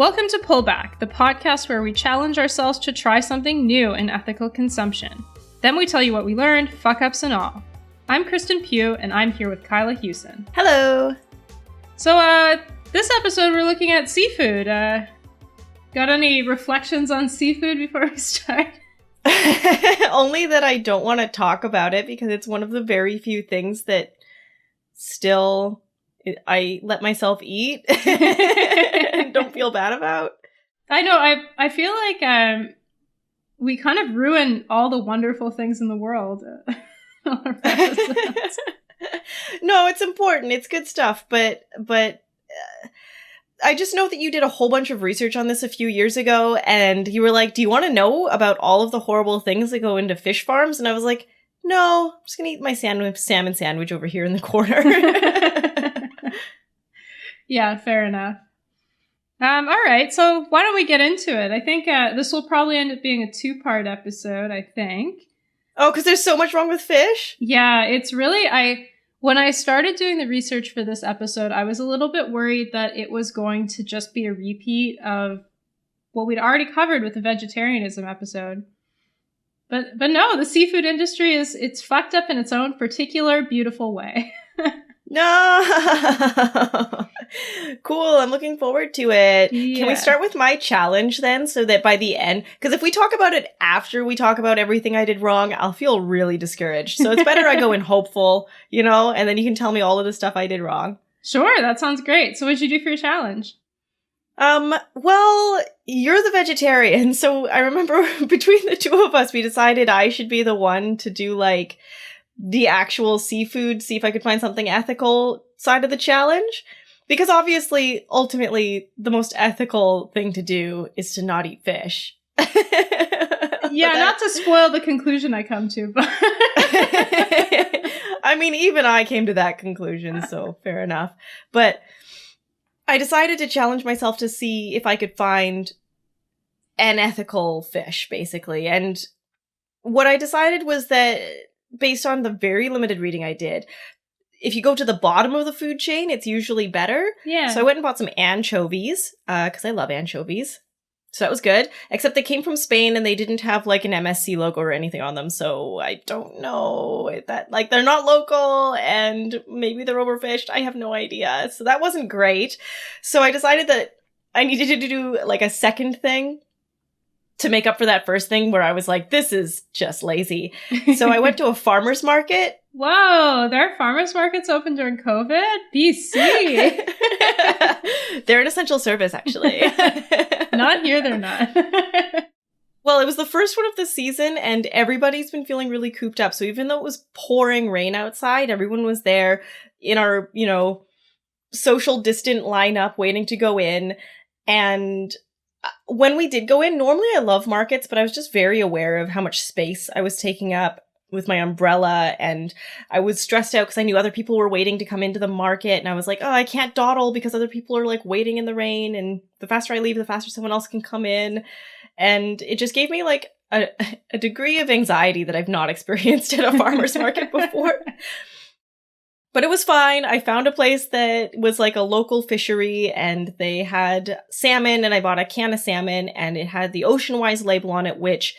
Welcome to Pullback, the podcast where we challenge ourselves to try something new in ethical consumption. Then we tell you what we learned, fuck-ups and all. I'm Kristen Pugh, and I'm here with Kyla Hewson. Hello! So, this episode we're looking at seafood. Got any reflections on seafood before we start? Only that I don't want to talk about it because it's one of the very few things that still I let myself eat and don't feel bad about. I know, I feel like we kind of ruin all the wonderful things in the world. No, it's important. It's good stuff, but I just know that you did a whole bunch of research on this a few years ago, and you were like, do you want to know about all of the horrible things that go into fish farms? And I was like, no, I'm just going to eat my salmon sandwich over here in the corner. Yeah, fair enough. All right, so why don't we get into it? I think this will probably end up being a two-part episode, I think. Oh, because there's so much wrong with fish? Yeah, it's really, when I started doing the research for this episode, I was a little bit worried that it was going to just be a repeat of what we'd already covered with the vegetarianism episode. But no, the seafood industry it's fucked up in its own particular beautiful way. No! Cool, I'm looking forward to it. Yeah. Can we start with my challenge then, so that by the end, because if we talk about it after we talk about everything I did wrong, I'll feel really discouraged. So it's better I go in hopeful, and then you can tell me all of the stuff I did wrong. Sure, that sounds great. So what'd you do for your challenge? Well, you're the vegetarian, so I remember between the two of us, we decided I should be the one to do, the actual seafood, see if I could find something ethical side of the challenge. Because obviously, ultimately, the most ethical thing to do is to not eat fish. Yeah, not to spoil the conclusion I come to, but... I mean, even I came to that conclusion, so fair enough. But I decided to challenge myself to see if I could find an ethical fish, basically. And what I decided was that, based on the very limited reading I did, if you go to the bottom of the food chain, it's usually better. Yeah. So I went and bought some anchovies, because I love anchovies. So that was good. Except they came from Spain and they didn't have an MSC logo or anything on them. So I don't know if that, they're not local and maybe they're overfished. I have no idea. So that wasn't great. So I decided that I needed to do a second thing to make up for that first thing where I was like, this is just lazy. So I went to a farmer's market. Whoa, there are farmer's markets open during COVID? BC. They're an essential service, actually. Not here, they're not. Well, it was the first one of the season, and everybody's been feeling really cooped up. So even though it was pouring rain outside, everyone was there in our, social distant lineup waiting to go in. And when we did go in, normally I love markets, but I was just very aware of how much space I was taking up with my umbrella, and I was stressed out because I knew other people were waiting to come into the market, and I was like, oh, I can't dawdle because other people are waiting in the rain, and the faster I leave, the faster someone else can come in. And it just gave me a degree of anxiety that I've not experienced at a farmer's market before. But it was fine. I found a place that was a local fishery, and they had salmon, and I bought a can of salmon, and it had the Oceanwise label on it, which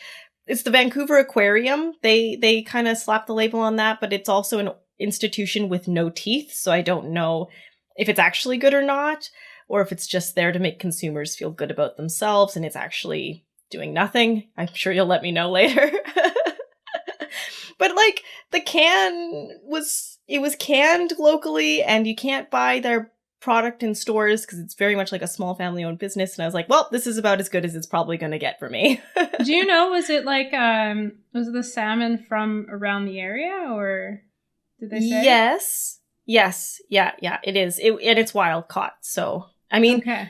it's the Vancouver Aquarium. They kind of slapped the label on that, but it's also an institution with no teeth, so I don't know if it's actually good or not, or if it's just there to make consumers feel good about themselves, and it's actually doing nothing. I'm sure you'll let me know later. But the can was canned locally, and you can't buy their product in stores because it's very much a small family-owned business. And I was like, well, this is about as good as it's probably going to get for me. Do you know, was it was it the salmon from around the area, or did they say? Yes. Yeah, it is. And it's wild caught. So, okay.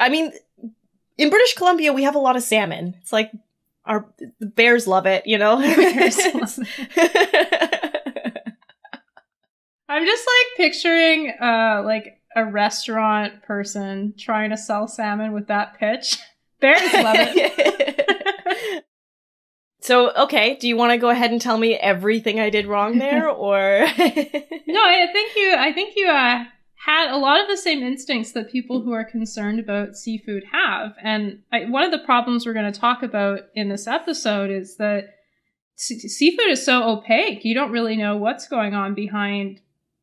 In British Columbia, we have a lot of salmon. It's the bears love it, Bears love it. I'm just picturing a restaurant person trying to sell salmon with that pitch. Bears love it. So, okay, do you want to go ahead and tell me everything I did wrong there, or? No, I think you had a lot of the same instincts that people who are concerned about seafood have. And one of the problems we're going to talk about in this episode is that seafood is so opaque. You don't really know what's going on behind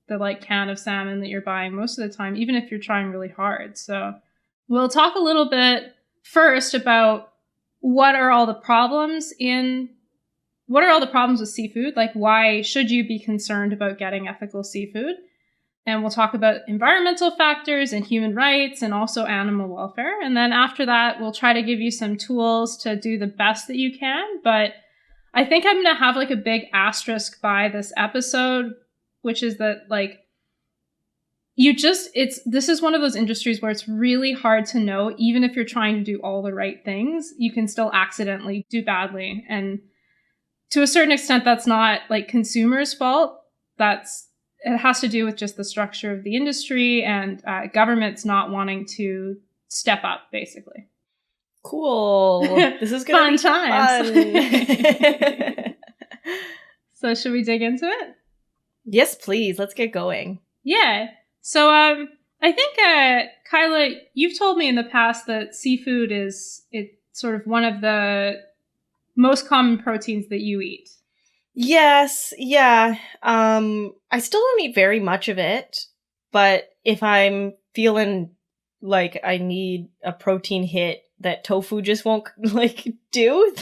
the like can of salmon that you're buying most of the time, even if you're trying really hard. So we'll talk a little bit first about what are all the problems with seafood? Like, why should you be concerned about getting ethical seafood? And we'll talk about environmental factors and human rights and also animal welfare. And then after that, we'll try to give you some tools to do the best that you can. But I think I'm going to have like a big asterisk by this episode, which is that like, this is one of those industries where it's really hard to know, even if you're trying to do all the right things, you can still accidentally do badly. And to a certain extent, that's not like consumers' fault. It has to do with just the structure of the industry and governments not wanting to step up, basically. Cool. This is going to be times. fun. So should we dig into it? Yes, please. Let's get going. Yeah. So I think, Kyla, you've told me in the past that seafood it's sort of one of the most common proteins that you eat. Yes, yeah. I still don't eat very much of it, but if I'm feeling like I need a protein hit that tofu just won't like do,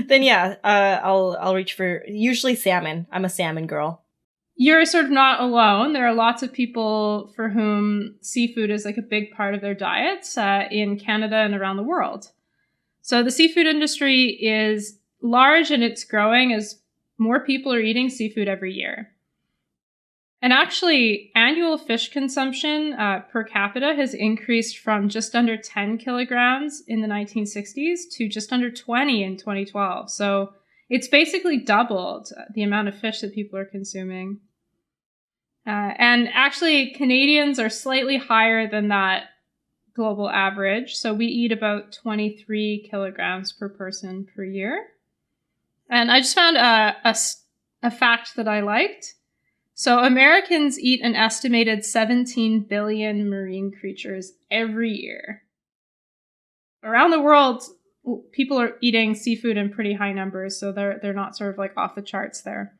then yeah, I'll reach for usually salmon. I'm a salmon girl. You're sort of not alone. There are lots of people for whom seafood is like a big part of their diets in Canada and around the world. So the seafood industry is large and it's growing as more people are eating seafood every year. And actually, annual fish consumption per capita has increased from just under 10 kilograms in the 1960s to just under 20 in 2012. So it's basically doubled the amount of fish that people are consuming. And actually, Canadians are slightly higher than that global average. So we eat about 23 kilograms per person per year. And I just found a fact that I liked. So Americans eat an estimated 17 billion marine creatures every year. Around the world, people are eating seafood in pretty high numbers, so they're not sort of like off the charts there.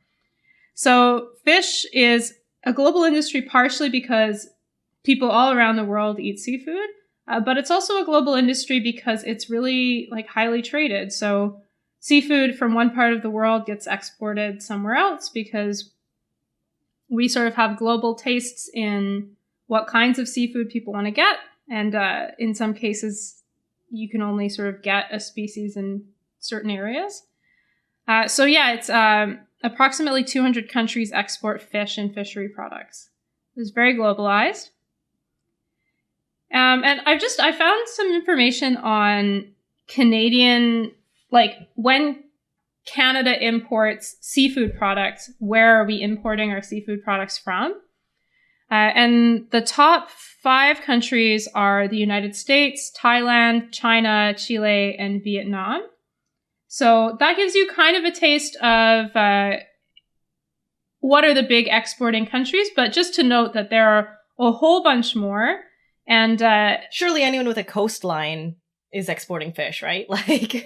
So fish is a global industry partially because people all around the world eat seafood, but it's also a global industry because it's really like highly traded. So seafood from one part of the world gets exported somewhere else because we sort of have global tastes in what kinds of seafood people want to get. And in some cases, you can only sort of get a species in certain areas. So yeah, it's approximately 200 countries export fish and fishery products. It's very globalized. And I found some information on Canadian, like when Canada imports seafood products, where are we importing our seafood products from? And the top 5 countries are the United States, Thailand, China, Chile, and Vietnam. So that gives you kind of a taste of what are the big exporting countries, but just to note that there are a whole bunch more. And surely anyone with a coastline is exporting fish, right? Like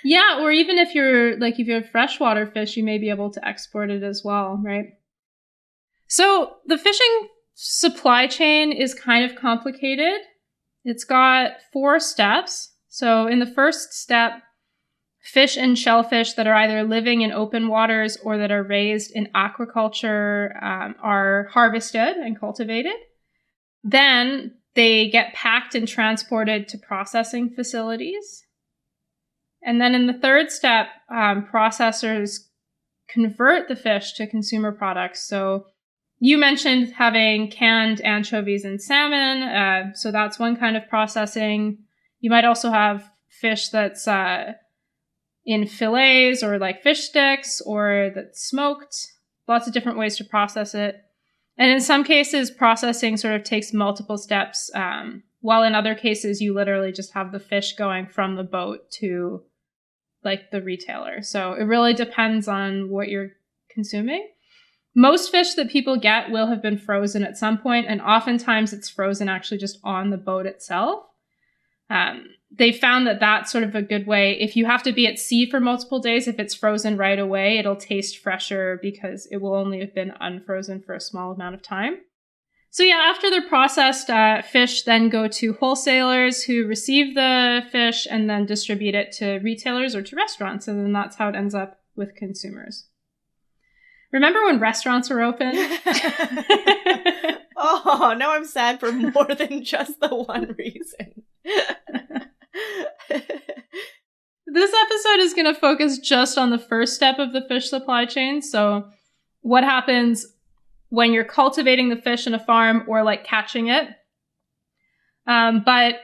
yeah, or even if you have freshwater fish, you may be able to export it as well, right? So the fishing supply chain is kind of complicated. It's got 4 steps. So in the first step, fish and shellfish that are either living in open waters or that are raised in aquaculture are harvested and cultivated. Then they get packed and transported to processing facilities. And then in the third step, processors convert the fish to consumer products. So you mentioned having canned anchovies and salmon. So that's one kind of processing. You might also have fish that's in fillets or like fish sticks or that's smoked. Lots of different ways to process it. And in some cases, processing sort of takes multiple steps, while in other cases, you literally just have the fish going from the boat to like the retailer. So it really depends on what you're consuming. Most fish that people get will have been frozen at some point, and oftentimes it's frozen actually just on the boat itself. They found that that's sort of a good way. If you have to be at sea for multiple days, if it's frozen right away, it'll taste fresher because it will only have been unfrozen for a small amount of time. So yeah, after they're processed, fish then go to wholesalers who receive the fish and then distribute it to retailers or to restaurants. And then that's how it ends up with consumers. Remember when restaurants were open? Oh, now I'm sad for more than just the one reason. This episode is going to focus just on the first step of the fish supply chain. So what happens when you're cultivating the fish in a farm or like catching it. But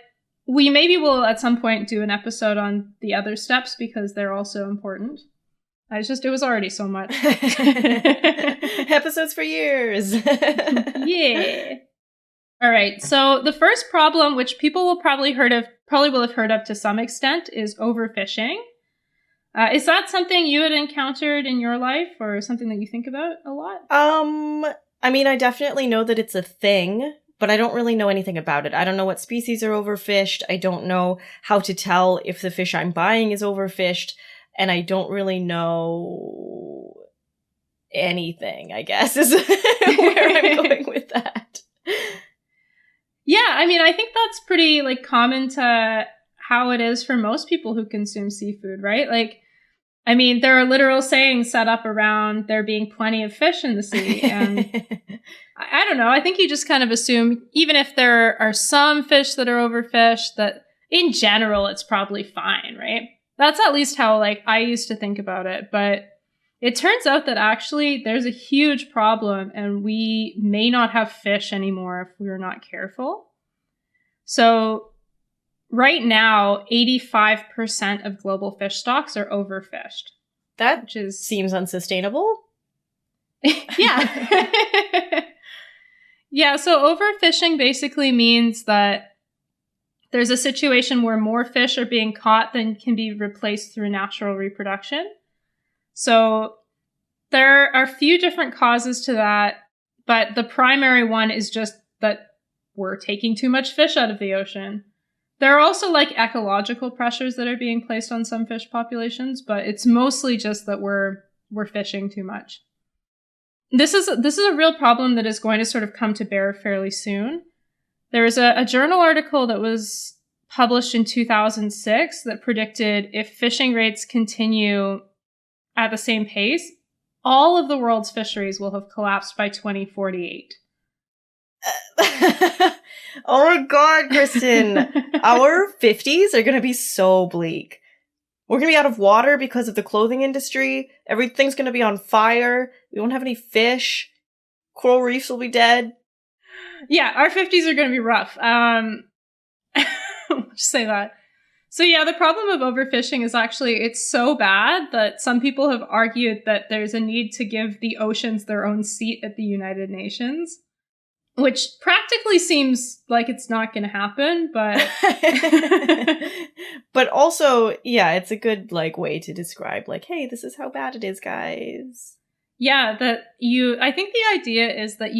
we maybe will at some point do an episode on the other steps because they're also important. It was already so much. Episodes for years. Yeah. All right. So the first problem, which people will probably will have heard of to some extent, is overfishing. Is that something you had encountered in your life or something that you think about a lot? I mean, I definitely know that it's a thing, but I don't really know anything about it. I don't know what species are overfished. I don't know how to tell if the fish I'm buying is overfished. And I don't really know anything, I guess, is where I'm going with that. Yeah, I mean, I think that's pretty common to how it is for most people who consume seafood, right? I mean, there are literal sayings set up around there being plenty of fish in the sea. And I don't know. I think you just kind of assume, even if there are some fish that are overfished, that in general, it's probably fine, right? That's at least how I used to think about it. But it turns out that actually there's a huge problem and we may not have fish anymore if we're not careful. So right now, 85% of global fish stocks are overfished. That seems unsustainable. Yeah. Yeah, so overfishing basically means that there's a situation where more fish are being caught than can be replaced through natural reproduction. So there are a few different causes to that, but the primary one is just that we're taking too much fish out of the ocean. There are also ecological pressures that are being placed on some fish populations, but it's mostly just that we're fishing too much. This is a real problem that is going to sort of come to bear fairly soon. There was a journal article that was published in 2006 that predicted if fishing rates continue at the same pace, all of the world's fisheries will have collapsed by 2048. Oh my God, Kristen. Our 50s are going to be so bleak. We're going to be out of water because of the clothing industry. Everything's going to be on fire. We won't have any fish. Coral reefs will be dead. Yeah, our 50s are going to be rough. Just say that. So yeah, the problem of overfishing is actually, it's so bad that some people have argued that there's a need to give the oceans their own seat at the United Nations, which practically seems like it's not going to happen, but... But also, yeah, it's a good way to describe hey, this is how bad it is, guys. Yeah, I think the idea is that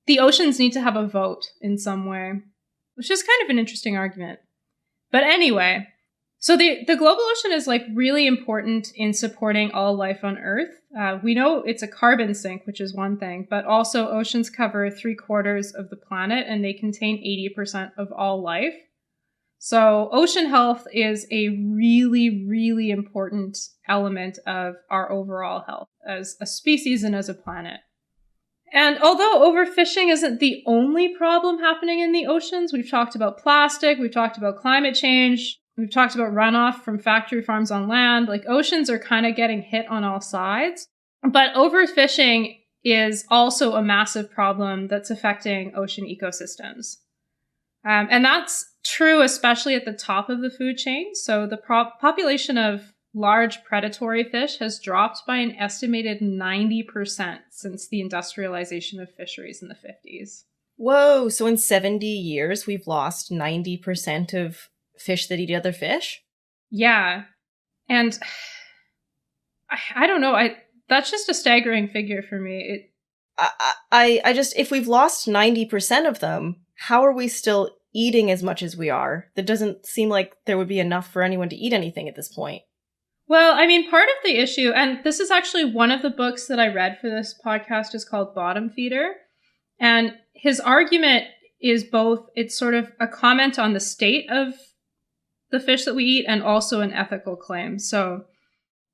the oceans need to have a vote in some way, which is kind of an interesting argument. But anyway, so the global ocean is really important in supporting all life on Earth. We know it's a carbon sink, which is one thing, but also oceans cover 3/4 of the planet and they contain 80% of all life. So ocean health is a really, really important element of our overall health as a species and as a planet. And although overfishing isn't the only problem happening in the oceans, we've talked about plastic, we've talked about climate change, we've talked about runoff from factory farms on land. Oceans are kind of getting hit on all sides. But overfishing is also a massive problem that's affecting ocean ecosystems. And that's true especially at the top of the food chain. So the population of large predatory fish has dropped by an estimated 90% since the industrialization of fisheries in the 50s. Whoa, so in 70 years, we've lost 90% of fish that eat other fish? Yeah. And I don't know. That's just a staggering figure for me. I just, if we've lost 90% of them, how are we still eating as much as we are? That doesn't seem like there would be enough for anyone to eat anything at this point. Well, I mean, part of the issue, and this is actually one of the books that I read for this podcast, is called Bottom Feeder. And his argument is both, it's sort of a comment on the state of the fish that we eat and also an ethical claim. So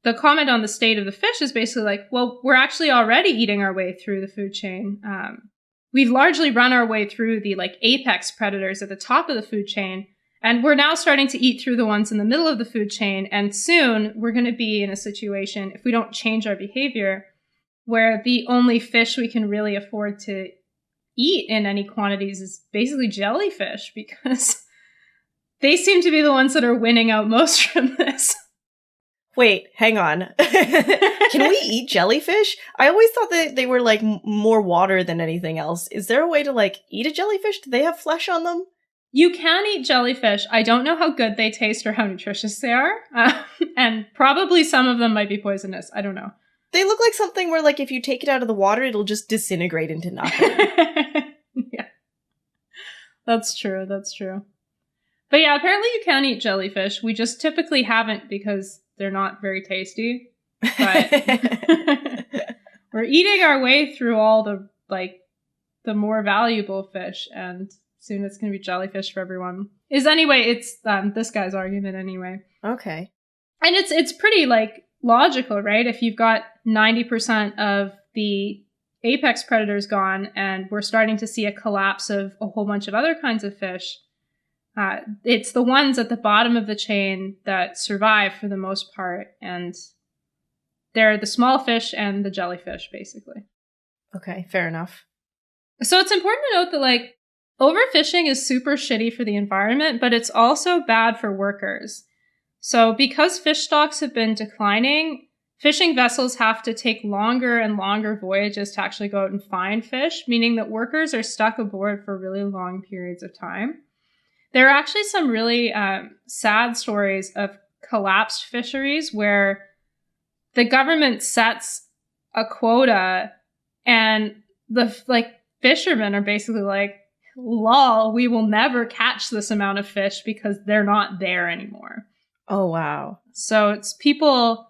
the comment on the state of the fish is basically like, well, we're actually already eating our way through the food chain. We've largely run our way through the like apex predators at the top of the food chain. And we're now starting to eat through the ones in the middle of the food chain. And soon we're going to be in a situation, if we don't change our behavior, where the only fish we can really afford to eat in any quantities is basically jellyfish, because they seem to be the ones that are winning out most from this. Wait, hang on. Can we eat jellyfish? I always thought that they were like more water than anything else. Is there a way to like eat a jellyfish? Do they have flesh on them? You can eat jellyfish. I don't know how good they taste or how nutritious they are. And probably some of them might be poisonous. I don't know. They look like something where like if you take it out of the water, it'll just disintegrate into nothing. Yeah. That's true. That's true. But yeah, apparently you can eat jellyfish. We just typically haven't because they're not very tasty. But we're eating our way through all the more valuable fish, and soon it's going to be jellyfish for everyone. It's this guy's argument anyway. Okay. And it's pretty like logical, right? If you've got 90% of the apex predators gone and we're starting to see a collapse of a whole bunch of other kinds of fish, it's the ones at the bottom of the chain that survive for the most part. And they're the small fish and the jellyfish, basically. Okay, fair enough. So it's important to note that like overfishing is super shitty for the environment, but it's also bad for workers. So because fish stocks have been declining, fishing vessels have to take longer and longer voyages to actually go out and find fish, meaning that workers are stuck aboard for really long periods of time. There are actually some really sad stories of collapsed fisheries where the government sets a quota and the fishermen are basically like, lol, we will never catch this amount of fish because they're not there anymore. Oh, wow. So it's people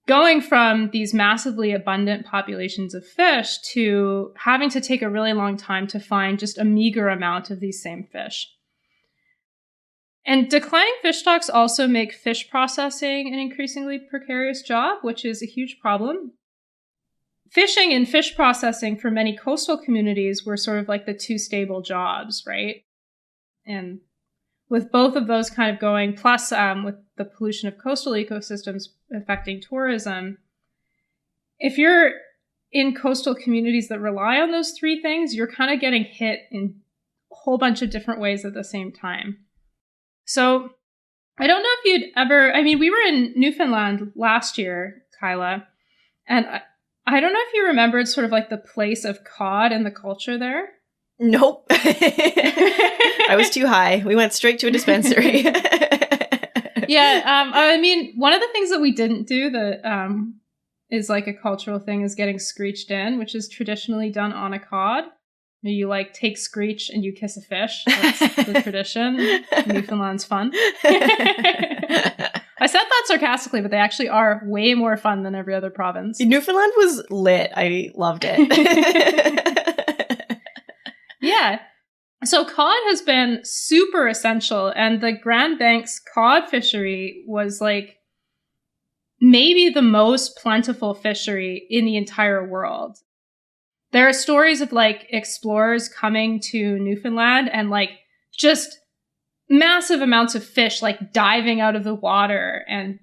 going from these massively abundant populations of fish to having to take a really long time to find just a meager amount of these same fish. And declining fish stocks also make fish processing an increasingly precarious job, which is a huge problem. Fishing and fish processing for many coastal communities were sort of like the two stable jobs, right? And with both of those kind of going, plus with the pollution of coastal ecosystems affecting tourism, if you're in coastal communities that rely on those three things, you're kind of getting hit in a whole bunch of different ways at the same time. So I don't know if you'd ever, we were in Newfoundland last year, Kyla, and I don't know if you remembered sort of like the place of cod and the culture there. Nope. I was too high. We went straight to a dispensary. Yeah. One of the things that we didn't do that is like a cultural thing is getting screeched in, which is traditionally done on a cod. You like take screech and you kiss a fish. That's the tradition. Newfoundland's fun. I said that sarcastically, but they actually are way more fun than every other province. Newfoundland was lit. I loved it. Yeah. So cod has been super essential, and the Grand Banks cod fishery was like maybe the most plentiful fishery in the entire world. There are stories of like explorers coming to Newfoundland and like just massive amounts of fish like diving out of the water, and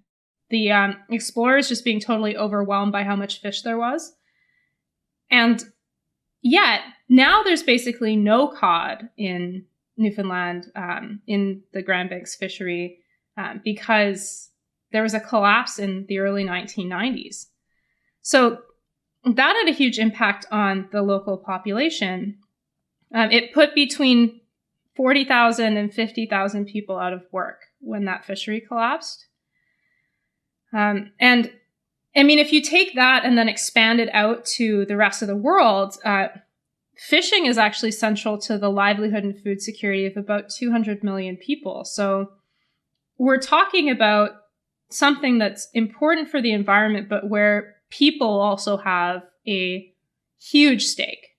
the explorers just being totally overwhelmed by how much fish there was. And yet now there's basically no cod in Newfoundland in the Grand Banks fishery because there was a collapse in the early 1990s. So that had a huge impact on the local population. It put between 40,000 and 50,000 people out of work when that fishery collapsed. And I mean, if you take that and then expand it out to the rest of the world, fishing is actually central to the livelihood and food security of about 200 million people. So we're talking about something that's important for the environment, but where people also have a huge stake.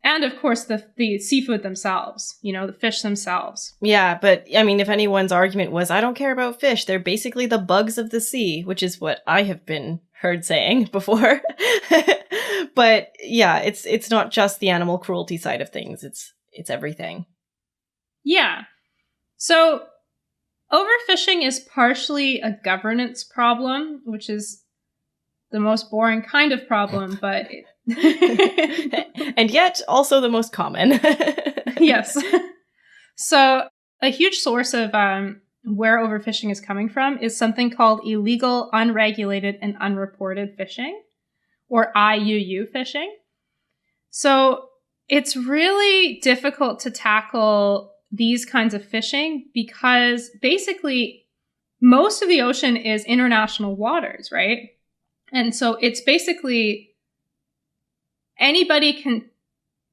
And of course, the seafood themselves, the fish themselves. Yeah, but I mean, if anyone's argument was, I don't care about fish, they're basically the bugs of the sea, which is what I have been heard saying before. But yeah, it's not just the animal cruelty side of things. It's everything. Yeah. So overfishing is partially a governance problem, which is the most boring kind of problem, but and yet also the most common. Yes. So a huge source of where overfishing is coming from is something called illegal, unregulated, and unreported fishing, or IUU fishing. So it's really difficult to tackle these kinds of fishing because basically most of the ocean is international waters, right? And so it's basically anybody can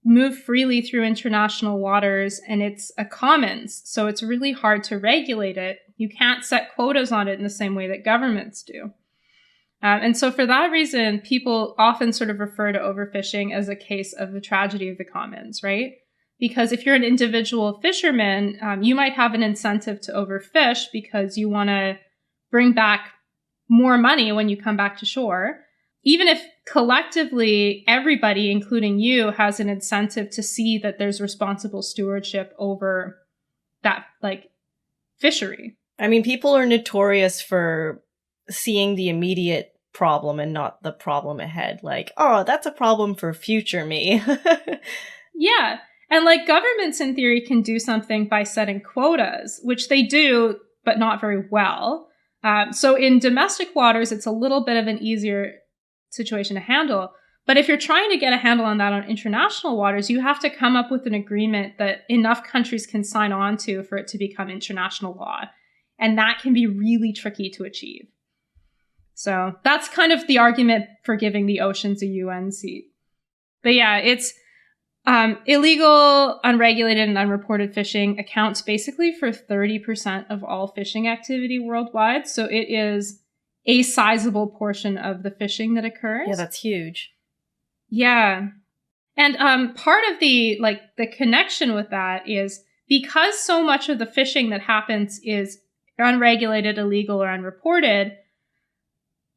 move freely through international waters, and it's a commons. So it's really hard to regulate it. You can't set quotas on it in the same way that governments do. And so for that reason, people often sort of refer to overfishing as a case of the tragedy of the commons, right? Because if you're an individual fisherman, you might have an incentive to overfish because you want to bring back more money when you come back to shore. Even if collectively everybody, including you, has an incentive to see that there's responsible stewardship over that fishery. I mean, people are notorious for seeing the immediate problem and not the problem ahead. Like, oh, that's a problem for future me. Yeah. And governments in theory can do something by setting quotas, which they do, but not very well. So in domestic waters, it's a little bit of an easier situation to handle. But if you're trying to get a handle on that on international waters, you have to come up with an agreement that enough countries can sign on to for it to become international law. And that can be really tricky to achieve. So that's kind of the argument for giving the oceans a UN seat. But yeah, it's illegal, unregulated, and unreported fishing accounts basically for 30% of all fishing activity worldwide. So it is a sizable portion of the fishing that occurs. Yeah, that's huge. Yeah. And part of the connection with that is because so much of the fishing that happens is unregulated, illegal, or unreported,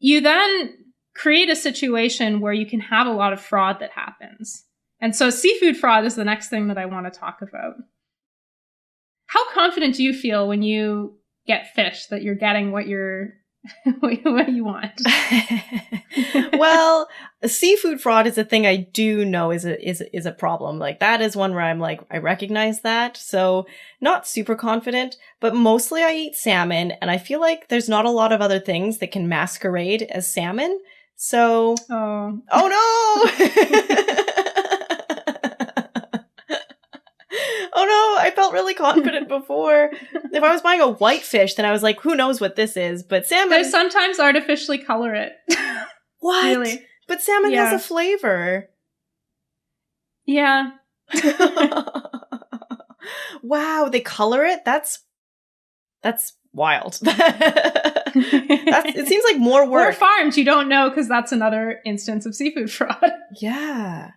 you then create a situation where you can have a lot of fraud that happens. And so seafood fraud is the next thing that I want to talk about. How confident do you feel when you get fish that you're getting what what you want? Well, seafood fraud is a thing I do know is a problem. That is one where I'm I recognize that. So not super confident, but mostly I eat salmon, and I feel like there's not a lot of other things that can masquerade as salmon. So oh no. Oh no, I felt really confident before. If I was buying a whitefish, then I was like, who knows what this is? But salmon... They sometimes artificially color it. What? Really? But salmon has a flavor. Yeah. Wow, they color it? That's wild. It seems like more work. Or farmed, you don't know, because that's another instance of seafood fraud. Yeah.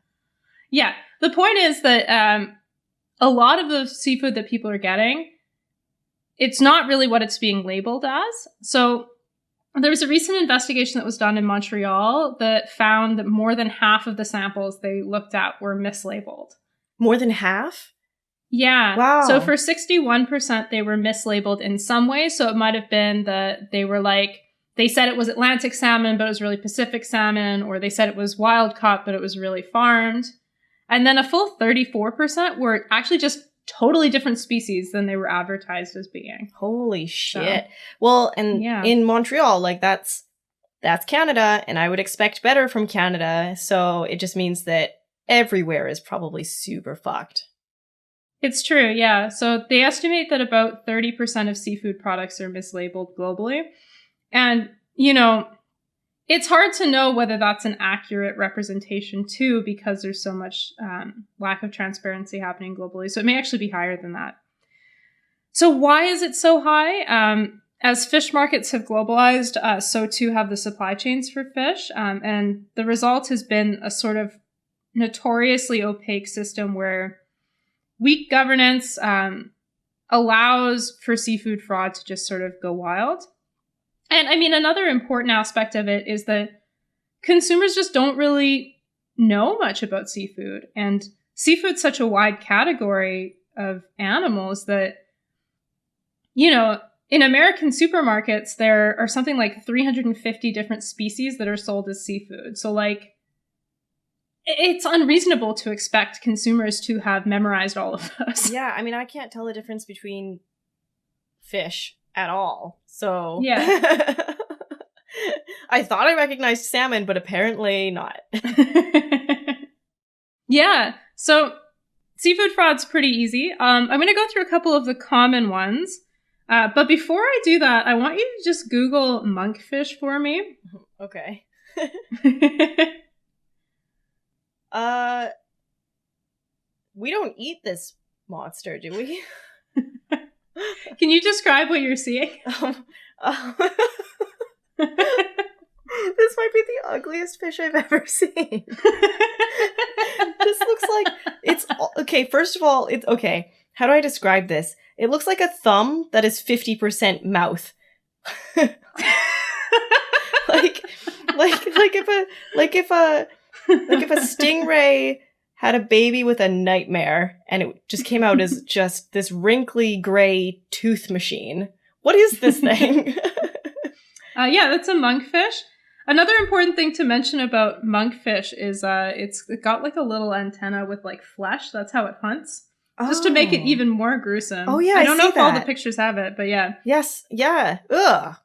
Yeah. The point is that a lot of the seafood that people are getting, it's not really what it's being labeled as. So there was a recent investigation that was done in Montreal that found that more than half of the samples they looked at were mislabeled. More than half? Yeah. Wow. So for 61%, they were mislabeled in some way. So it might have been that they were they said it was Atlantic salmon, but it was really Pacific salmon, or they said it was wild caught, but it was really farmed. And then a full 34% were actually just totally different species than they were advertised as being. Holy shit. So, well, and in Montreal, that's Canada, and I would expect better from Canada. So it just means that everywhere is probably super fucked. It's true, yeah. So they estimate that about 30% of seafood products are mislabeled globally. And it's hard to know whether that's an accurate representation too, because there's so much lack of transparency happening globally. So it may actually be higher than that. So why is it so high? As fish markets have globalized, so too have the supply chains for fish. And the result has been a sort of notoriously opaque system where weak governance allows for seafood fraud to just sort of go wild. And I mean, another important aspect of it is that consumers just don't really know much about seafood. And seafood's such a wide category of animals that, in American supermarkets, there are something like 350 different species that are sold as seafood. So, it's unreasonable to expect consumers to have memorized all of those. Yeah, I mean, I can't tell the difference between fish at all. So, yeah. I thought I recognized salmon, but apparently not. Yeah, so seafood fraud's pretty easy. I'm going to go through a couple of the common ones. But before I do that, I want you to just Google monkfish for me. Okay. We don't eat this monster, do we? Can you describe what you're seeing? This might be the ugliest fish I've ever seen. This looks like it's okay. First of all, it's okay. How do I describe this? It looks like a thumb that is 50% mouth. like if a stingray had a baby with a nightmare and it just came out as just this wrinkly gray tooth machine. What is this thing? Yeah, that's a monkfish. Another important thing to mention about monkfish is it's got like a little antenna with like flesh. That's how it hunts. Just to make it even more gruesome. Oh, yeah, I don't know if that. all the pictures have it, but yeah. Yes, yeah. Ugh.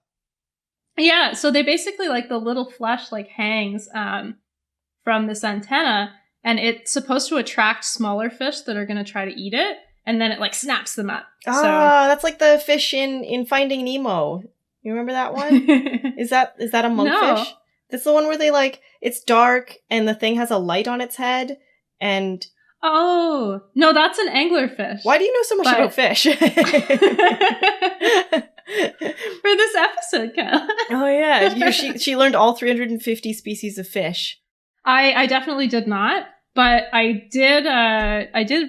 Yeah, so they basically, like, the little flesh, like, hangs from this antenna, and it's supposed to attract smaller fish that are going to try to eat it, and then it, like, snaps them up. That's like the fish in Finding Nemo. You remember that one? Is that a monkfish? No. That's the one where they, like, it's dark, and the thing has a light on its head, and... Oh, no, that's an anglerfish. Why do you know so much about fish? For this episode, Kyla. Oh, yeah. She learned all 350 species of fish. I definitely did not, but I did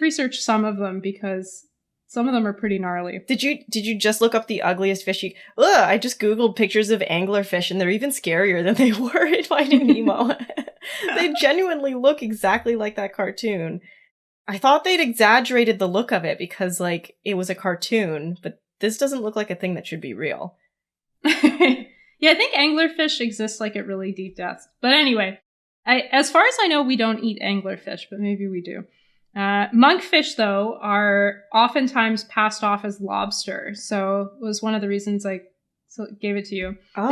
research some of them because some of them are pretty gnarly. Did you just look up the ugliest fish? I just Googled pictures of anglerfish, and they're even scarier than they were in Finding Nemo. They genuinely look exactly like that cartoon. I thought they'd exaggerated the look of it because, like, it was a cartoon, but this doesn't look like a thing that should be real. Yeah, I think anglerfish exist, like, at really deep depths. But anyway, as far as I know, we don't eat anglerfish, but maybe we do. Monkfish, though, are oftentimes passed off as lobster. So it was one of the reasons I gave it to you. Oh.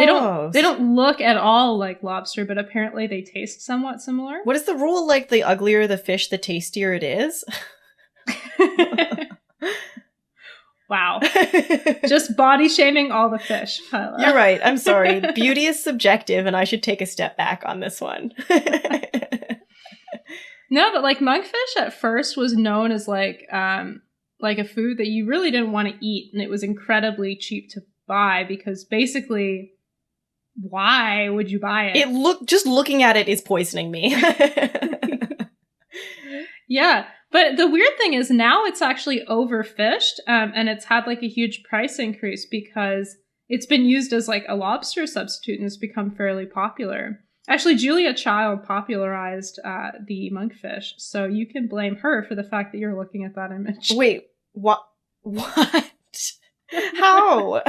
They don't look at all like lobster, but apparently they taste somewhat similar. What is the rule? Like, the uglier the fish, the tastier it is? Wow. Just body shaming all the fish, Kyla. You're right. I'm sorry. Beauty is subjective, and I should take a step back on this one. No, but like monkfish at first was known as like a food that you really didn't want to eat, and it was incredibly cheap to buy because basically, why would you buy it? Just looking at it is poisoning me. Yeah, but the weird thing is now it's actually overfished, and it's had like a huge price increase because it's been used as like a lobster substitute and it's become fairly popular. Actually, Julia Child popularized the monkfish, so you can blame her for the fact that you're looking at that image. Wait, what? How?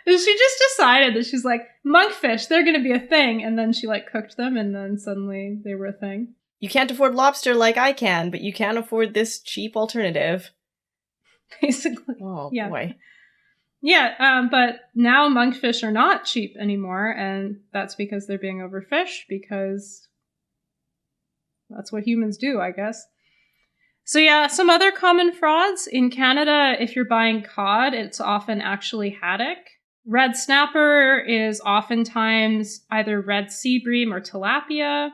She just decided that she's like, monkfish, they're going to be a thing, and then she like cooked them, and then suddenly they were a thing. You can't afford lobster like I can, but you can afford this cheap alternative. Basically. Oh, yeah. Boy. Yeah, but now monkfish are not cheap anymore, and that's because they're being overfished, because that's what humans do, I guess. So yeah, some other common frauds. In Canada, if you're buying cod, it's often actually haddock. Red snapper is oftentimes either red sea bream or tilapia.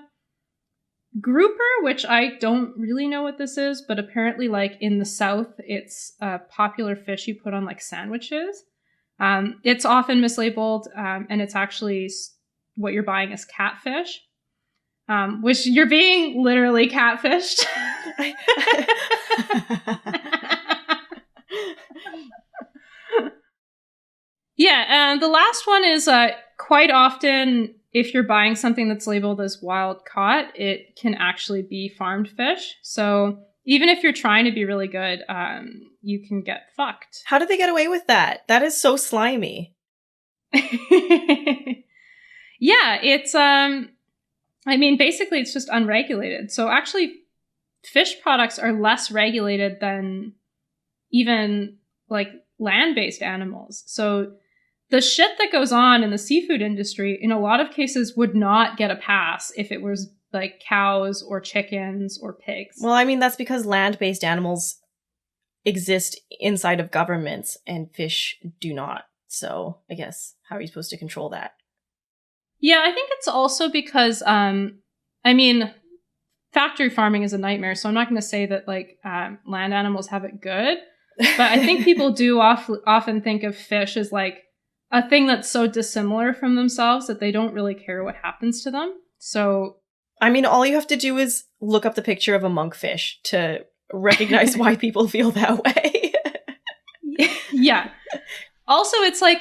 Grouper, which I don't really know what this is, but apparently like in the South, it's a popular fish you put on like sandwiches. It's often mislabeled, and it's actually what you're buying is catfish, which you're being literally catfished. Yeah, and the last one is quite often, if you're buying something that's labeled as wild caught, it can actually be farmed fish. So even if you're trying to be really good, you can get fucked. How did they get away with that? That is so slimy. Yeah, it's, basically it's just unregulated. So actually, fish products are less regulated than even like land-based animals. So the shit that goes on in the seafood industry, in a lot of cases, would not get a pass if it was like cows or chickens or pigs. Well, that's because land-based animals exist inside of governments and fish do not. So I guess, how are you supposed to control that? Yeah, I think it's also because, factory farming is a nightmare. So I'm not going to say that like land animals have it good. But I think people do often think of fish as like a thing that's so dissimilar from themselves that they don't really care what happens to them. So, all you have to do is look up the picture of a monkfish to recognize why people feel that way. Yeah. Also, it's like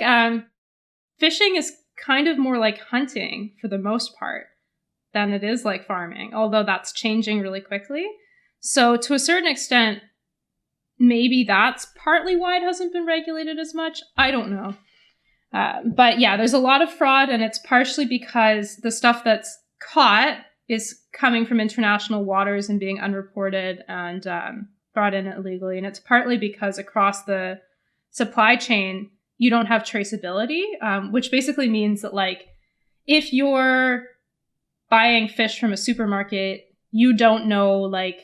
fishing is kind of more like hunting for the most part than it is like farming, although that's changing really quickly. So to a certain extent, maybe that's partly why it hasn't been regulated as much. I don't know. But yeah, there's a lot of fraud, and it's partially because the stuff that's caught is coming from international waters and being unreported and brought in illegally. And it's partly because across the supply chain, you don't have traceability, which basically means that like if you're buying fish from a supermarket, you don't know like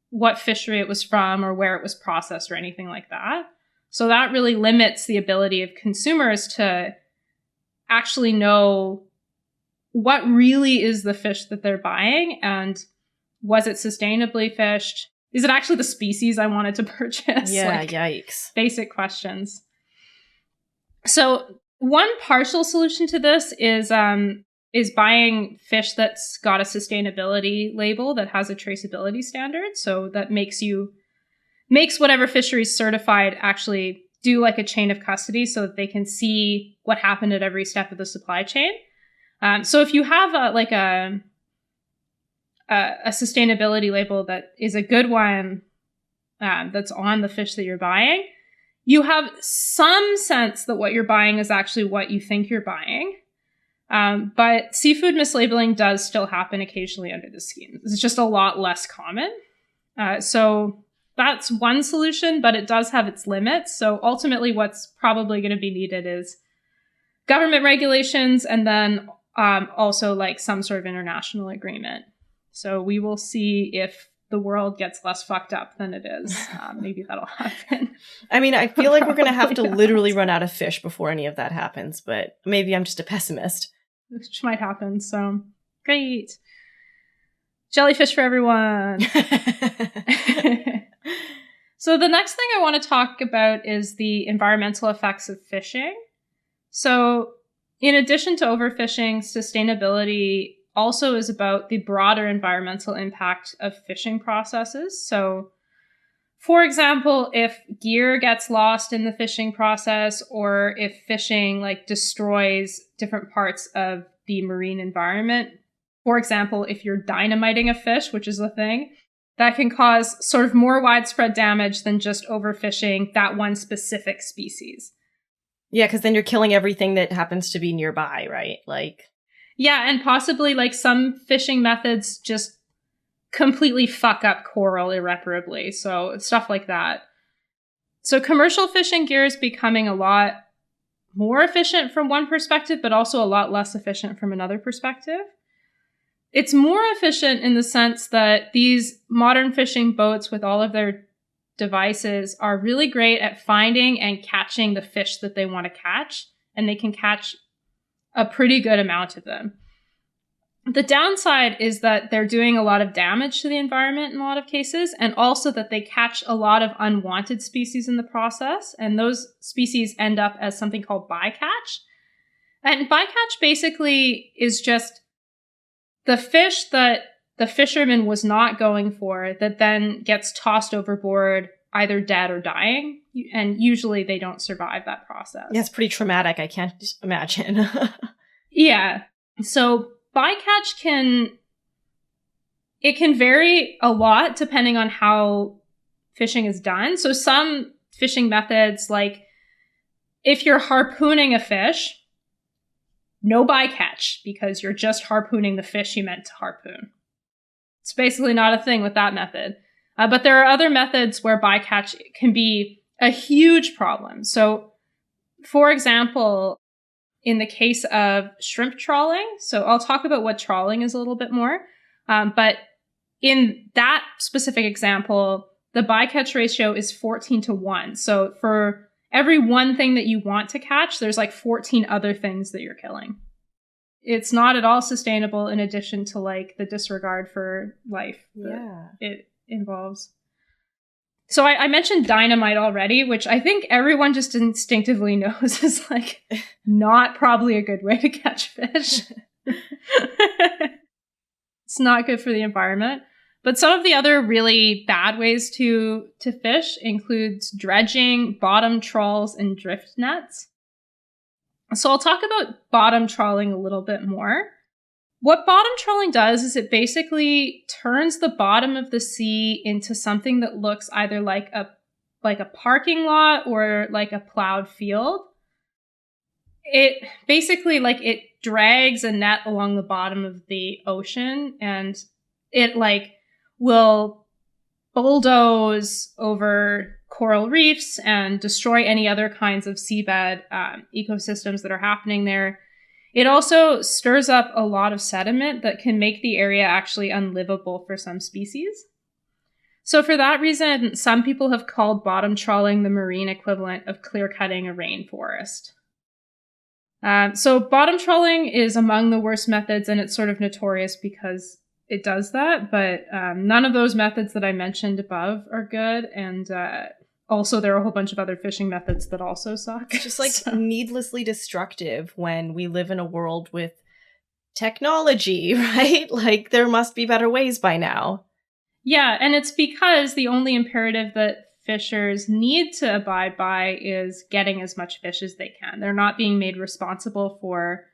what fishery it was from or where it was processed or anything like that. So that really limits the ability of consumers to actually know what really is the fish that they're buying, and was it sustainably fished? Is it actually the species I wanted to purchase? Yeah, like, yikes. Basic questions. So one partial solution to this is buying fish that's got a sustainability label that has a traceability standard. So that makes whatever fishery is certified actually do like a chain of custody so that they can see what happened at every step of the supply chain. So if you have a sustainability label that is a good one, that's on the fish that you're buying, you have some sense that what you're buying is actually what you think you're buying. But seafood mislabeling does still happen occasionally under the scheme. It's just a lot less common. So that's one solution, but it does have its limits. So ultimately what's probably going to be needed is government regulations and then also like some sort of international agreement. So we will see if the world gets less fucked up than it is. Maybe that'll happen. I feel like we're going to have to literally run out of fish before any of that happens, but maybe I'm just a pessimist. Which might happen, so great. Jellyfish for everyone. So the next thing I want to talk about is the environmental effects of fishing. So in addition to overfishing, sustainability also is about the broader environmental impact of fishing processes. So, for example, if gear gets lost in the fishing process, or if fishing like destroys different parts of the marine environment, for example, if you're dynamiting a fish, which is a thing, that can cause sort of more widespread damage than just overfishing that one specific species. Yeah, because then you're killing everything that happens to be nearby, right? Like, yeah, and possibly like some fishing methods just completely fuck up coral irreparably. So stuff like that. So commercial fishing gear is becoming a lot more efficient from one perspective, but also a lot less efficient from another perspective. It's more efficient in the sense that these modern fishing boats with all of their devices are really great at finding and catching the fish that they want to catch and they can catch a pretty good amount of them. The downside is that they're doing a lot of damage to the environment in a lot of cases, and also that they catch a lot of unwanted species in the process, and those species end up as something called bycatch. And bycatch basically is just the fish that the fisherman was not going for that then gets tossed overboard, either dead or dying, and usually they don't survive that process. Yeah, it's pretty traumatic. I can't imagine. Yeah. So bycatch can vary a lot depending on how fishing is done. So some fishing methods, like if you're harpooning a fish, no bycatch, because you're just harpooning the fish you meant to harpoon. It's basically not a thing with that method. But there are other methods where bycatch can be a huge problem. So, for example, in the case of shrimp trawling, so I'll talk about what trawling is a little bit more, but in that specific example, the bycatch ratio is 14-1. So for every one thing that you want to catch, there's like 14 other things that you're killing. It's not at all sustainable, in addition to like the disregard for life that it involves. So I mentioned dynamite already, which I think everyone just instinctively knows is like not probably a good way to catch fish. It's not good for the environment. But some of the other really bad ways to fish includes dredging, bottom trawls, and drift nets. So I'll talk about bottom trawling a little bit more. What bottom trawling does is it basically turns the bottom of the sea into something that looks either like a parking lot or like a plowed field. It basically it drags a net along the bottom of the ocean, and it will bulldoze over coral reefs and destroy any other kinds of seabed ecosystems that are happening there. It also stirs up a lot of sediment that can make the area actually unlivable for some species. So for that reason, some people have called bottom trawling the marine equivalent of clear-cutting a rainforest. So bottom trawling is among the worst methods, and it's sort of notorious because it does that, but none of those methods that I mentioned above are good, and also there are a whole bunch of other fishing methods that also suck. It's just needlessly destructive when we live in a world with technology, right? Like there must be better ways by now. Yeah, and it's because the only imperative that fishers need to abide by is getting as much fish as they can. They're not being made responsible for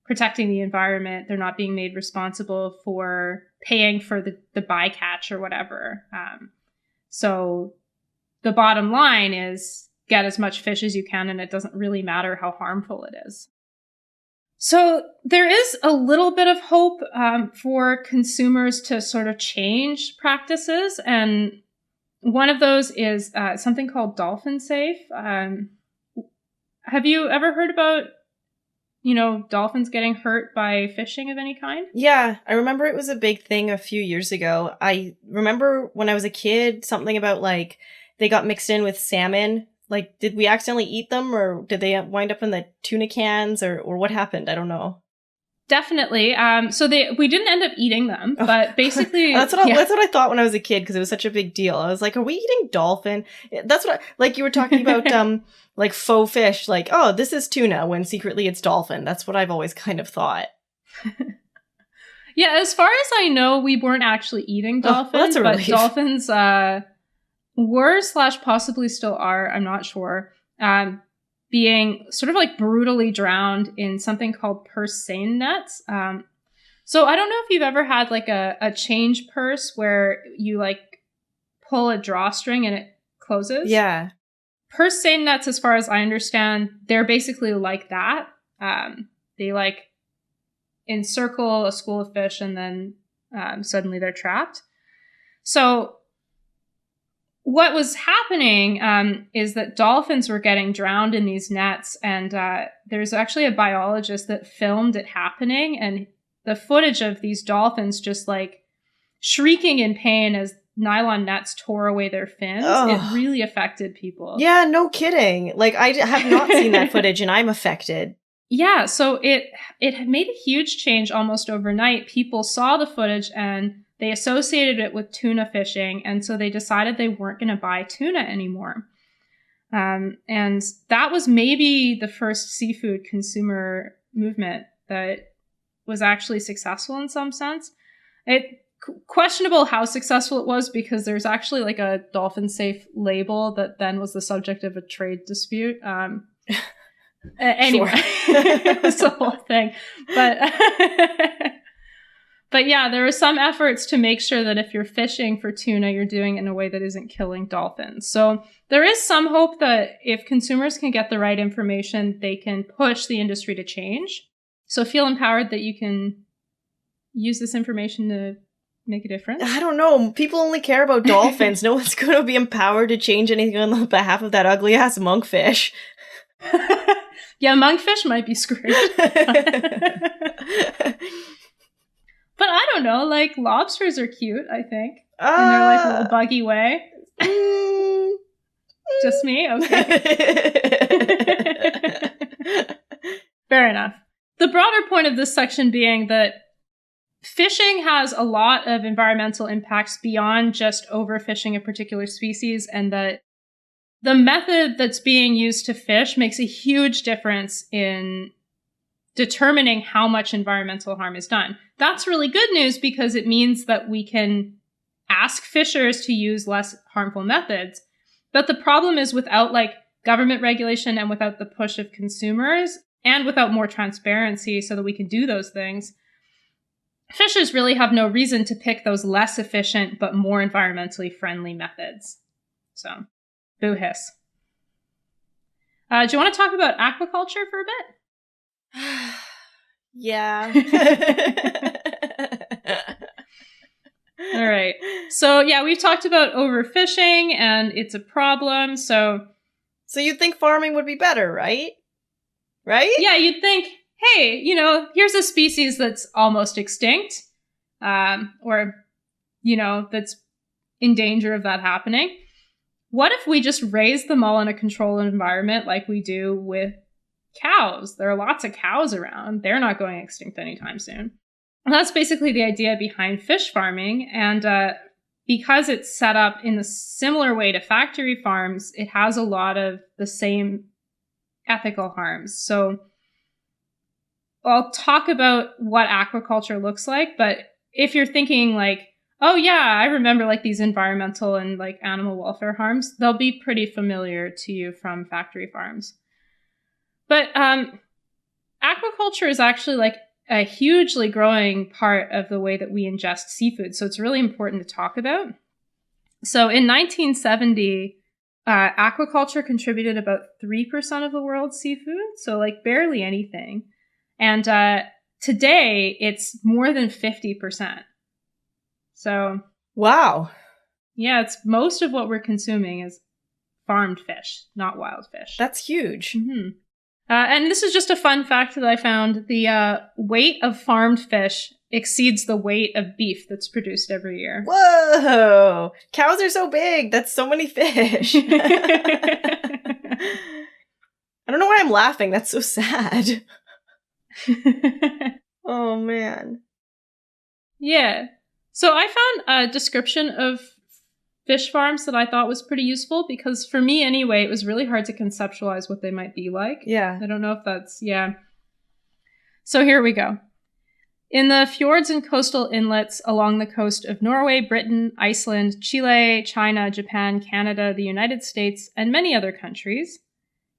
protecting the environment. They're not being made responsible for paying for the bycatch or whatever. So the bottom line is get as much fish as you can, and it doesn't really matter how harmful it is. So there is a little bit of hope for consumers to sort of change practices, and one of those is something called Dolphin Safe. Have you ever heard about dolphins getting hurt by fishing of any kind? Yeah, I remember it was a big thing a few years ago. I remember when I was a kid, something about they got mixed in with salmon. Did we accidentally eat them, or did they wind up in the tuna cans, or what happened? I don't know. Definitely. So we didn't end up eating them, but basically that's what I thought when I was a kid, because it was such a big deal. I was like, are we eating dolphin? That's what you were talking about, faux fish, oh, this is tuna, when secretly it's dolphin. That's what I've always kind of thought. Yeah, as far as I know, we weren't actually eating dolphins, that's a relief. But dolphins were / possibly still are, I'm not sure, being sort of brutally drowned in something called purse seine nets. So I don't know if you've ever had a change purse where you pull a drawstring and it closes. Yeah. Purse seine nets, as far as I understand, they're basically like that. They encircle a school of fish, and then suddenly they're trapped. So what was happening is that dolphins were getting drowned in these nets, and there's actually a biologist that filmed it happening, and the footage of these dolphins just shrieking in pain as nylon nets tore away their fins, Ugh. it really affected people. Yeah, no kidding. Like, I have not seen that footage and I'm affected. Yeah, so it made a huge change almost overnight. People saw the footage and they associated it with tuna fishing, and so they decided they weren't going to buy tuna anymore. And that was maybe the first seafood consumer movement that was actually successful in some sense. Questionable how successful it was, because there's actually like a dolphin safe label that then was the subject of a trade dispute. Anyway, it was a whole thing. But yeah, there were some efforts to make sure that if you're fishing for tuna, you're doing it in a way that isn't killing dolphins. So there is some hope that if consumers can get the right information, they can push the industry to change. So feel empowered that you can use this information to make a difference. I don't know. People only care about dolphins. No one's going to be empowered to change anything on behalf of that ugly ass monkfish. Yeah, monkfish might be screwed. But I don't know, like, lobsters are cute, I think. In their, like, little buggy way. Just me? Okay. Fair enough. The broader point of this section being that fishing has a lot of environmental impacts beyond just overfishing a particular species, and that the method that's being used to fish makes a huge difference in determining how much environmental harm is done. That's really good news, because it means that we can ask fishers to use less harmful methods. But the problem is, without like government regulation and without the push of consumers and without more transparency so that we can do those things, fishers really have no reason to pick those less efficient but more environmentally friendly methods. So, boo hiss. Do you want to talk about aquaculture for a bit? Yeah. All right. So, yeah, we've talked about overfishing and it's a problem. So you'd think farming would be better, right? Right? Yeah, you'd think, hey, you know, here's a species that's almost extinct, or, you know, that's in danger of that happening. What if we just raise them all in a controlled environment like we do with cows? There are lots of cows around. They're not going extinct anytime soon. And that's basically the idea behind fish farming. And because it's set up in a similar way to factory farms, it has a lot of the same ethical harms. So I'll talk about what aquaculture looks like, but if you're thinking like, oh yeah, I remember like these environmental and like animal welfare harms, they'll be pretty familiar to you from factory farms. But aquaculture is actually like a hugely growing part of the way that we ingest seafood. So it's really important to talk about. So in 1970, aquaculture contributed about 3% of the world's seafood. So like barely anything. And today it's more than 50%. So wow. Yeah, it's most of what we're consuming is farmed fish, not wild fish. That's huge. Mm-hmm. And this is just a fun fact that I found. The weight of farmed fish exceeds the weight of beef that's produced every year. Whoa! Cows are so big. That's so many fish. I don't know why I'm laughing. That's so sad. Oh, man. Yeah. So I found a description of fish farms that I thought was pretty useful, because for me anyway, it was really hard to conceptualize what they might be like. Yeah. I don't know if that's, yeah. So here we go. In the fjords and coastal inlets along the coast of Norway, Britain, Iceland, Chile, China, Japan, Canada, the United States, and many other countries,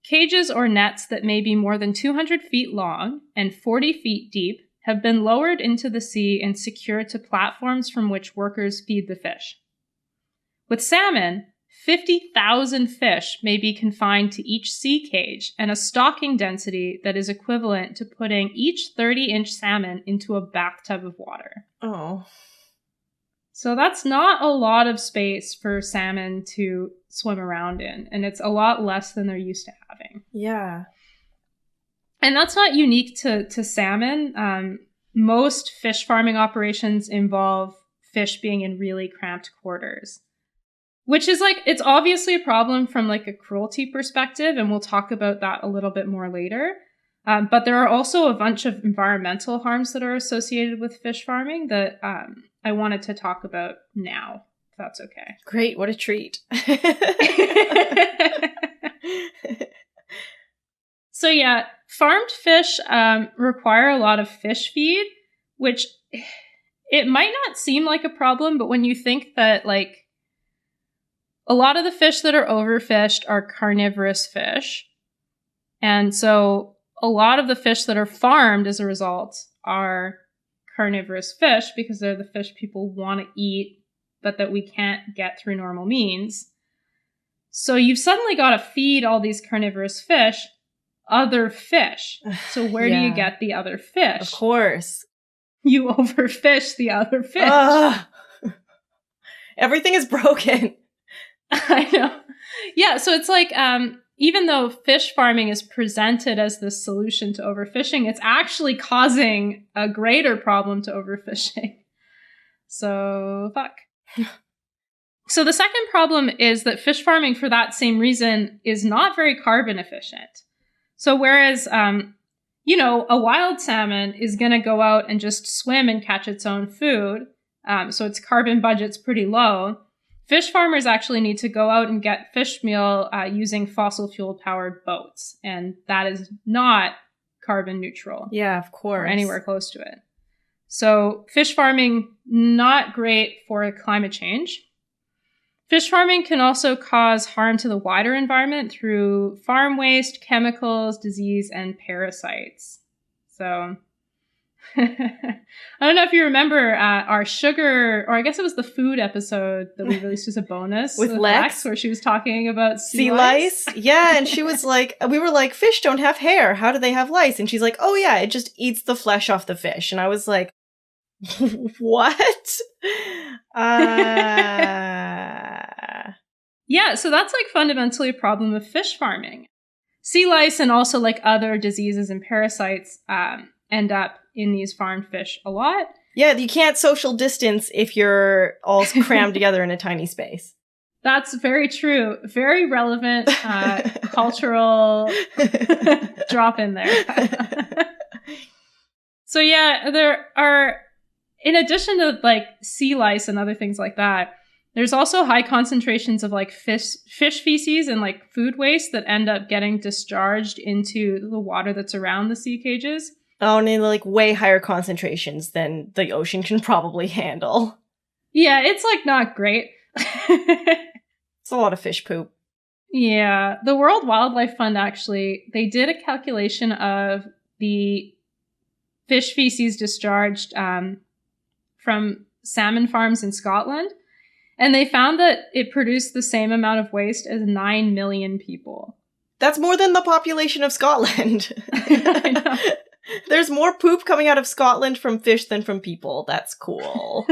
cages or nets that may be more than 200 feet long and 40 feet deep have been lowered into the sea and secured to platforms from which workers feed the fish. With salmon, 50,000 fish may be confined to each sea cage, and a stocking density that is equivalent to putting each 30-inch salmon into a bathtub of water. Oh. So that's not a lot of space for salmon to swim around in, and it's a lot less than they're used to having. Yeah. And that's not unique to salmon. Most fish farming operations involve fish being in really cramped quarters. Which is like, it's obviously a problem from like a cruelty perspective, and we'll talk about that a little bit more later. But there are also a bunch of environmental harms that are associated with fish farming that I wanted to talk about now, if that's okay. Great, what a treat. So yeah, farmed fish require a lot of fish feed, which it might not seem like a problem, but when you think that like a lot of the fish that are overfished are carnivorous fish. And so a lot of the fish that are farmed as a result are carnivorous fish because they're the fish people want to eat, but that we can't get through normal means. So you've suddenly got to feed all these carnivorous fish other fish. So where do you get the other fish? Of course. You overfish the other fish. Everything is broken. I know. Yeah, so it's like, even though fish farming is presented as the solution to overfishing, it's actually causing a greater problem to overfishing. So, fuck. So the second problem is that fish farming, for that same reason, is not very carbon efficient. So whereas, a wild salmon is going to go out and just swim and catch its own food, so its carbon budget's pretty low, fish farmers actually need to go out and get fish meal using fossil fuel powered boats. And that is not carbon neutral. Yeah, of course. Or anywhere close to it. So fish farming, not great for climate change. Fish farming can also cause harm to the wider environment through farm waste, chemicals, disease, and parasites. So I don't know if you remember our sugar, or I guess it was the food episode that we released as a bonus with Lex, where she was talking about sea lice. Yeah, and she was like, we were like, fish don't have hair. How do they have lice? And she's like, oh yeah, it just eats the flesh off the fish. And I was like, what? Yeah, so that's like fundamentally a problem of fish farming. Sea lice and also like other diseases and parasites end up in these farmed fish a lot. Yeah, you can't social distance if you're all crammed together in a tiny space. That's very true. Very relevant cultural drop in there. So yeah, there are, in addition to like sea lice and other things like that, there's also high concentrations of like fish feces and like food waste that end up getting discharged into the water that's around the sea cages. Oh, and in like way higher concentrations than the ocean can probably handle. Yeah, it's like not great. It's a lot of fish poop. Yeah. The World Wildlife Fund actually, they did a calculation of the fish feces discharged from salmon farms in Scotland. And they found that it produced the same amount of waste as 9 million people. That's more than the population of Scotland. I know. There's more poop coming out of Scotland from fish than from people. That's cool.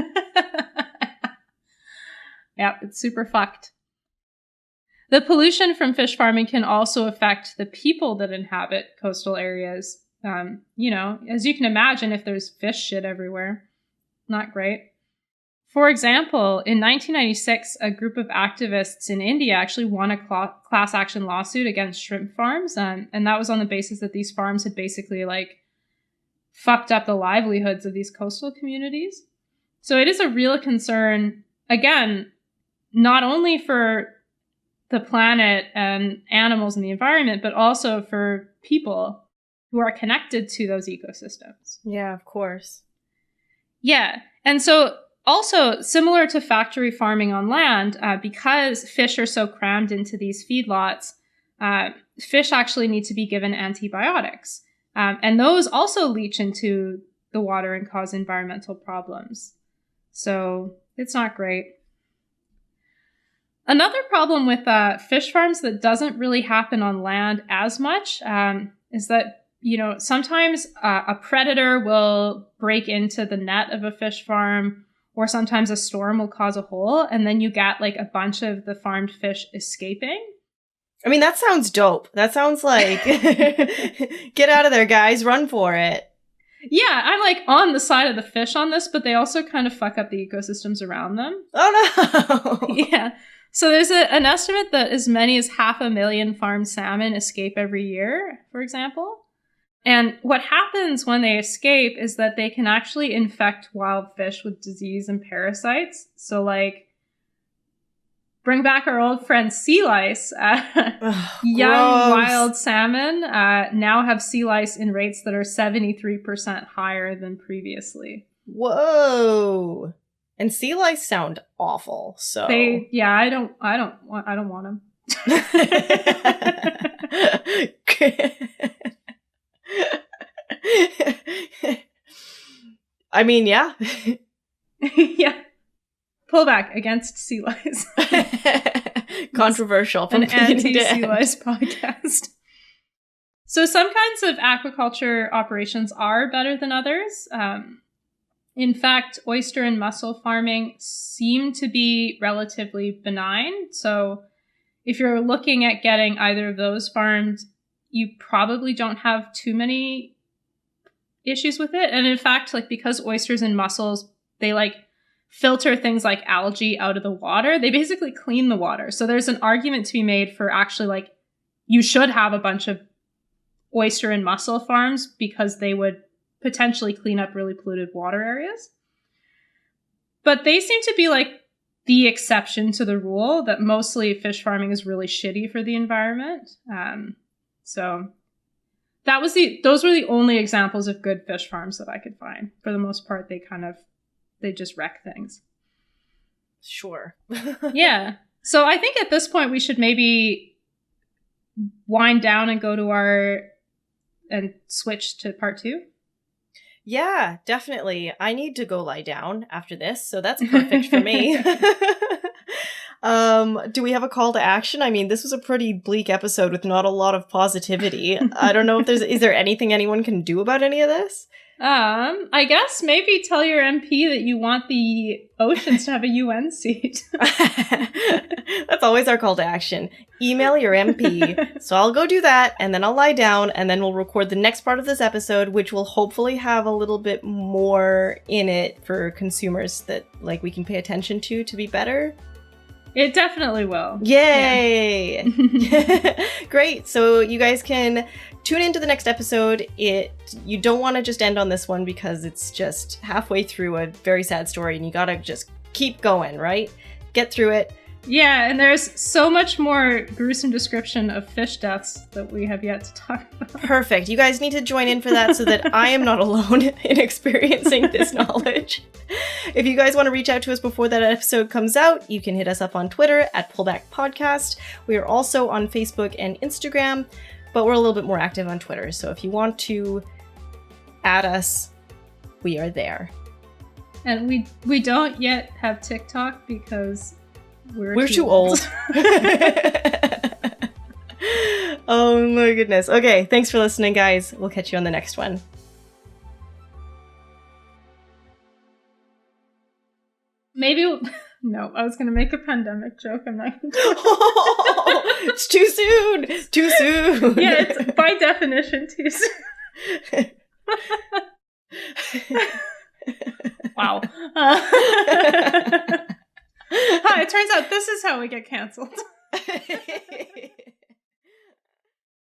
Yeah, it's super fucked. The pollution from fish farming can also affect the people that inhabit coastal areas. As you can imagine, if there's fish shit everywhere, not great. For example, in 1996, a group of activists in India actually won a class action lawsuit against shrimp farms. And that was on the basis that these farms had basically like fucked up the livelihoods of these coastal communities. So it is a real concern, again, not only for the planet and animals and the environment, but also for people who are connected to those ecosystems. Yeah, of course. Yeah. And so also, similar to factory farming on land, because fish are so crammed into these feedlots, fish actually need to be given antibiotics. And those also leach into the water and cause environmental problems. So it's not great. Another problem with fish farms that doesn't really happen on land as much is that, sometimes a predator will break into the net of a fish farm, or sometimes a storm will cause a hole, and then you get like a bunch of the farmed fish escaping. I mean, that sounds dope. That sounds like, get out of there, guys, run for it. Yeah, I'm like on the side of the fish on this, but they also kind of fuck up the ecosystems around them. Oh no! Yeah. So there's an estimate that as many as 500,000 farmed salmon escape every year, for example. And what happens when they escape is that they can actually infect wild fish with disease and parasites. So like, bring back our old friend sea lice. Young wild salmon now have sea lice in rates that are 73% higher than previously. Whoa! And sea lice sound awful. So I don't want them. I mean, yeah. Yeah. Pullback against sea lice. Controversial from an anti-sea lice podcast. So some kinds of aquaculture operations are better than others. In fact, oyster and mussel farming seem to be relatively benign. So if you're looking at getting either of those farmed, you probably don't have too many issues with it. And in fact, like because oysters and mussels, they like filter things like algae out of the water. They basically clean the water. So there's an argument to be made for actually like you should have a bunch of oyster and mussel farms because they would potentially clean up really polluted water areas. But they seem to be like the exception to the rule, that mostly fish farming is really shitty for the environment. So those were the only examples of good fish farms that I could find. For the most part, they just wreck things. Sure. Yeah. So I think at this point we should maybe wind down and and switch to part 2. Yeah, definitely. I need to go lie down after this, so that's perfect for me. Do we have a call to action? I mean, this was a pretty bleak episode with not a lot of positivity. I don't know if is there anything anyone can do about any of this? I guess maybe tell your MP that you want the oceans to have a UN seat. That's always our call to action. Email your MP. So I'll go do that, and then I'll lie down, and then we'll record the next part of this episode, which will hopefully have a little bit more in it for consumers that like we can pay attention to be better. It definitely will. Yay! Yeah. Great. So you guys can tune into the next episode. You don't want to just end on this one because it's just halfway through a very sad story and you gotta just keep going, right? Get through it. Yeah, and there's so much more gruesome description of fish deaths that we have yet to talk about. Perfect. You guys need to join in for that so that I am not alone in experiencing this knowledge. If you guys want to reach out to us before that episode comes out, you can hit us up on Twitter at Pullback Podcast. We are also on Facebook and Instagram, but we're a little bit more active on Twitter. So if you want to add us, we are there. And we don't yet have TikTok because we're too old. Oh my goodness. Okay, thanks for listening, guys. We'll catch you on the next one. No, I was going to make a pandemic joke. I'm not going to. It's too soon. Too soon. Yeah, it's by definition too soon. Wow. It turns out this is how we get canceled.